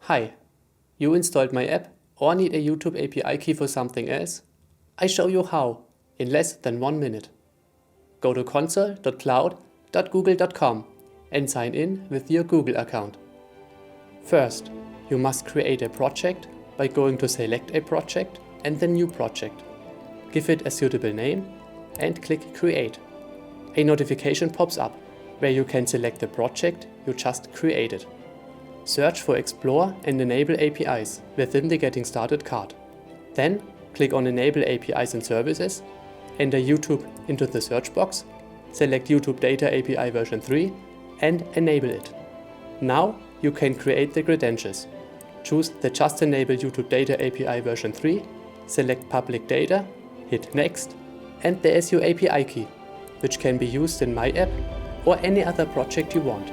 Hi, you installed my app or need a YouTube API key for something else? I show you how in less than 1 minute. Go to console.cloud.google.com and sign in with your Google account. First, you must create a project by going to Select a project and then New project. Give it a suitable name and click Create. A notification pops up where you can select the project you just created. Search for Explore and Enable APIs within the Getting Started card. Then click on Enable APIs and Services, enter YouTube into the search box, select YouTube Data API version 3 and enable it. Now you can create the credentials. Choose the Just Enable YouTube Data API version 3, select Public Data, hit Next, and there is your API key, which can be used in my app or any other project you want.